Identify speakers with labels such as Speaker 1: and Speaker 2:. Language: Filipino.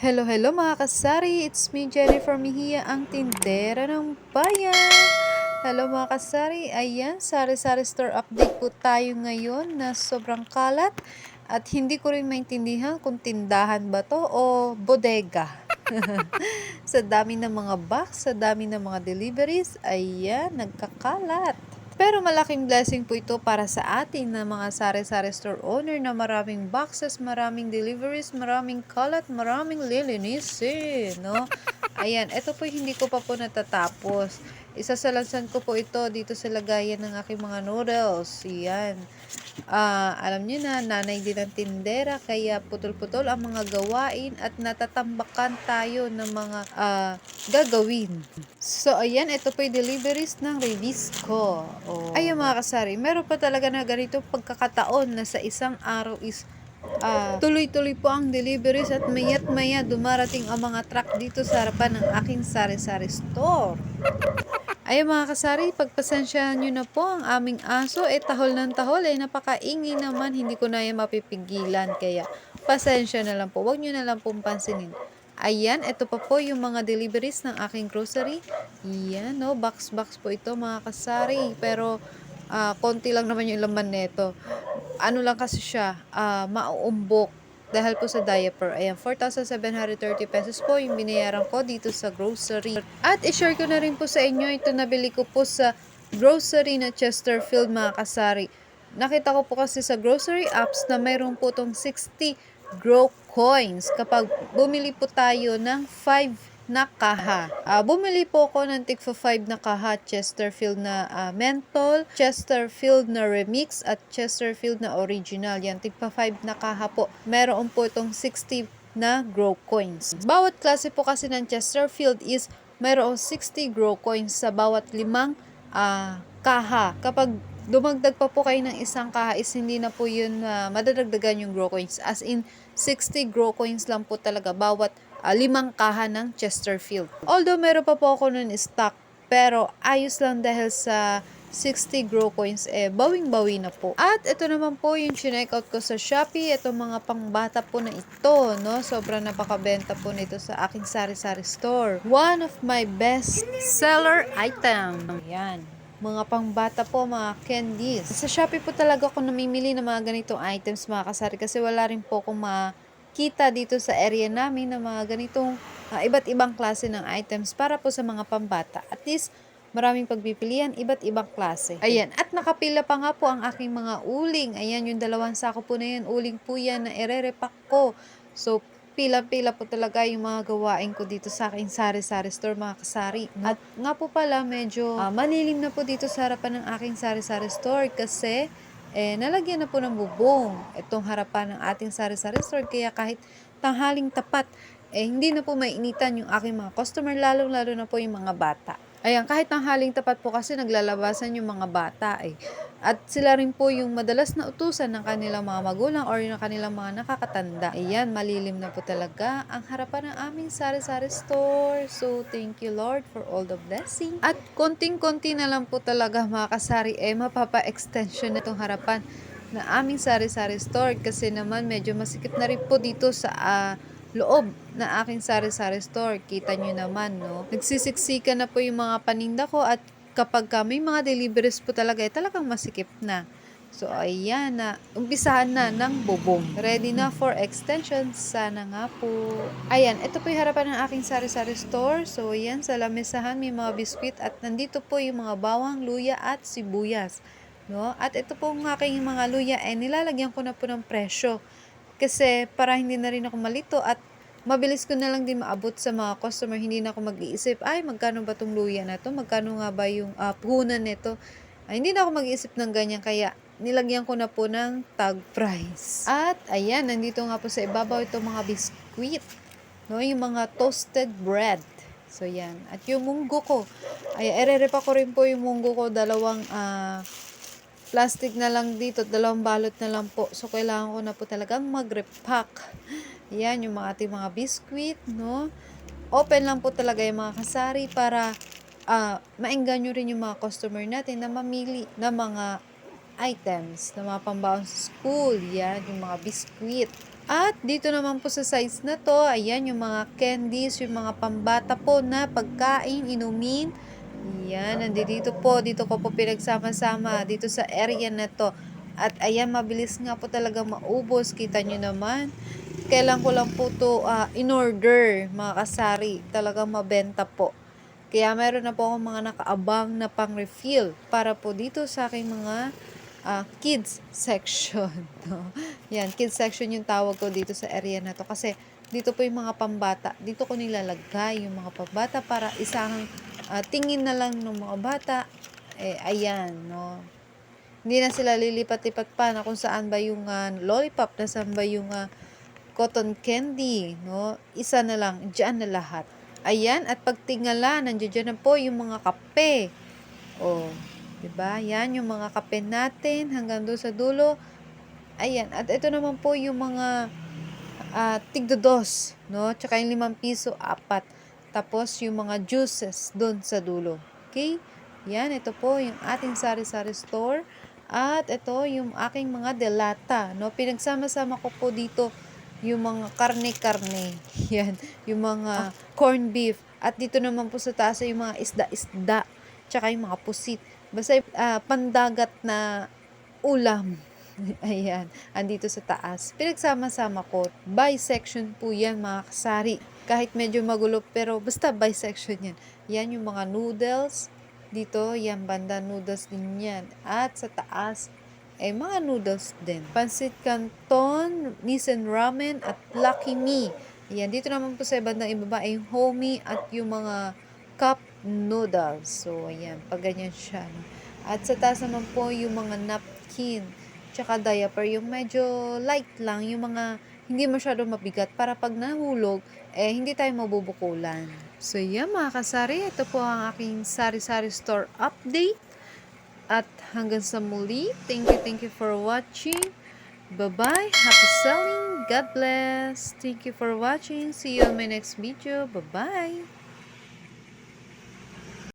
Speaker 1: Hello, hello mga kasari! It's me, Jennifer Mejia, ang tindera ng bayan! Hello mga kasari! Ayan, sari-sari store update po tayo ngayon na sobrang kalat at hindi ko rin maintindihan kung tindahan ba to o bodega. Sa dami ng mga box, sa dami ng mga deliveries, ayan, nagkakalat. Pero malaking blessing po ito para sa atin na mga sari-sari store owner na maraming boxes, maraming deliveries, maraming kalat, maraming lilinisin, no? Ayan, ito po hindi ko pa po natatapos. Isasalansan ko po ito dito sa lagayan ng aking mga noodles. Ayan. Alam niyo na, nanay din ang tindera, kaya putol-putol ang mga gawain at natatambakan tayo ng mga gagawin. So, ayan, ito po yung deliveries ng Revisco. Oh. Ayun mga kasari, meron pa talaga na ganito pagkakataon na sa isang araw is tuloy-tuloy po ang deliveries at mayat maya dumarating ang mga truck dito sa harapan ng aking sari-sari store. Ayun mga kasari, pagpasensyahan nyo na po ang aming aso, tahol ng tahol, napakaingay naman, hindi ko na yan mapipigilan, kaya pasensya na lang po, wag nyo na lang pong pansinin. Ayan, ito pa po yung mga deliveries ng aking grocery. Yan, no, box-box po ito mga kasari, pero konti lang naman yung laman nito. Ano lang kasi siya, mauumbok dahil po sa diaper. Ayan, 4,730 pesos po yung binayaran ko dito sa grocery. At i-share ko na rin po sa inyo, ito nabili ko po sa grocery na Chesterfield mga kasari. Nakita ko po kasi sa grocery apps na mayroon po itong 60 grow coins kapag bumili po tayo ng 5 na kaha. Bumili po ako ng tig 5 na kaha Chesterfield na menthol, Chesterfield na remix at Chesterfield na original. Yan, tig 5 na kaha po. Meron po itong 60 na grow coins. Bawat klase po kasi ng Chesterfield is mayroong 60 grow coins sa bawat 5 kaha. Kapag dumagdag pa po kayo ng isang kaha is hindi na po yun madadagdagan yung grow coins. As in, 60 grow coins lang po talaga bawat 5 kaha ng Chesterfield. Although meron pa po ako nun stock, pero ayos lang dahil sa 60 grow coins, bawing-bawi na po. At ito naman po yung chinekout ko sa Shopee. Itong mga pangbata po na ito, no? Sobrang napakabenta po nito sa aking sari-sari store. One of my best seller item. Ayan. Mga pangbata po, mga candies. Sa Shopee po talaga ako namimili ng mga ganitong items mga kasari kasi wala rin po akong kita dito sa area namin ng mga ganitong iba't ibang klase ng items para po sa mga pambata. At least, maraming pagpipilian, iba't ibang klase. Ayan, at nakapila pa nga po ang aking mga uling. Ayan, yung 2 sako po na yan, uling po yan na ire-repack ko. So, pila-pila po talaga yung mga gawain ko dito sa aking sari-sari store mga kasari. At nga po pala, medyo malilim na po dito sa harapan ng aking sari-sari store kasi nalagyan na po ng bubong itong harapan ng ating sari-sari store, kaya kahit tanghaling tapat, hindi na po mainitan yung aking mga customer, lalong-lalo na po yung mga bata. Ayan, kahit tanghaling tapat po kasi naglalabasan yung mga bata At sila rin po yung madalas na utusan ng kanilang mga magulang or ng kanilang mga nakakatanda. Ayan, malilim na po talaga ang harapan ng aming sari-sari store. So, thank you Lord for all the blessing. At konting-konti na lang po talaga mga kasari, mapapa-extension na itong harapan na aming sari-sari store kasi naman medyo masikip na rin po dito sa loob na aking sari-sari store. Kita nyo naman, no? Nagsisiksikan na po yung mga paninda ko at kapag may mga deliveries po talaga, talagang masikip na. So, ayan na. Umpisahan na ng bubong. Ready na for extension. Sana nga po. Ayan, ito po yung harapan ng aking sari-sari store. So, ayan, sa lamesahan may mga biskwit at nandito po yung mga bawang, luya at sibuyas. No? At ito po ang aking mga luya, nilalagyan ko na po ng presyo. Kasi para hindi na rin ako malito at mabilis ko na lang din maabot sa mga customer, hindi na ako mag-iisip, ay magkano ba tong luya na to? Magkano nga ba yung puhunan nito? Hindi na ako mag-iisip ng ganyan, kaya nilagyan ko na po ng tag price. At ayan, nandito nga po sa ibabaw itong mga biskuit, no? Yung mga toasted bread. So yan. At yung munggo ko, ay ere-repa ko rin po yung munggo ko, 2 plastic na lang dito, 2 balot na lang po. So, kailangan ko na po talagang mag-repack. Yan, yung mga ating mga biscuit, no? Open lang po talaga yung mga kasari para maengganyo rin yung mga customer natin na mamili ng mga items, na mga pambaon sa school. Yan, yung mga biscuit. At dito naman po sa size na to, ayan yung mga candies, yung mga pambata po na pagkain, inumin. Yan, nandito po, dito ko po pinagsama-sama dito sa area na to. At ayan, mabilis nga po talaga maubos. Kita nyo naman. Kailan ko lang po to in order, mga kasari. Talagang mabenta po. Kaya meron na po akong mga nakaabang na pang-refill para po dito sa aking mga kids section. No? Yan, kids section yung tawag ko dito sa area na to. Kasi dito po yung mga pambata. Dito ko nilalagay yung mga pambata para isang tingin na lang ng mga bata. Ayan, no? Hindi na sila lilipat-lipat pa na kung saan ba yung lollipop, na saan ba yung cotton candy, no? Isa na lang, dyan na lahat. Ayan, at pagtingala, nandiyan na po yung mga kape. Oh, 'di ba? Yan yung mga kape natin hanggang doon sa dulo. Ayan, at ito naman po yung mga tigdo-dos, no? Tsaka yung 5 piso, 4. Tapos yung mga juices doon sa dulo. Okay? Yan, ito po yung ating sari-sari store. At ito yung aking mga delata, no? Pinagsama-sama ko po dito yung mga karne-karne. Yan, yung mga corned beef. At dito naman po sa taas ay yung mga isda-isda. Tsaka yung mga pusit. Basta pandagat na ulam. Ayan, andito sa taas. Pinagsama-sama ko. By section po yan, mga kasari. Kahit medyo magulo, pero basta by section yan. Yan yung mga noodles. Dito, yan, banda noodles din yan. At sa taas, mga noodles din. Pansit Canton, Nissan Ramen, at Lucky Me. Ayan, dito naman po sa bandang ibaba ay homie at yung mga cup noodles. So, ayan, pag ganyan siya. At sa taas naman po yung mga napkin, tsaka diaper, yung medyo light lang, yung mga hindi masyado mabigat para pag nahulog, hindi tayo mabubukulan. So, yan mga kasari, ito po ang aking sari-sari store update. At hanggang sa muli, thank you for watching. Bye-bye. Happy selling. God bless. Thank you for watching. See you on my next video. Bye-bye.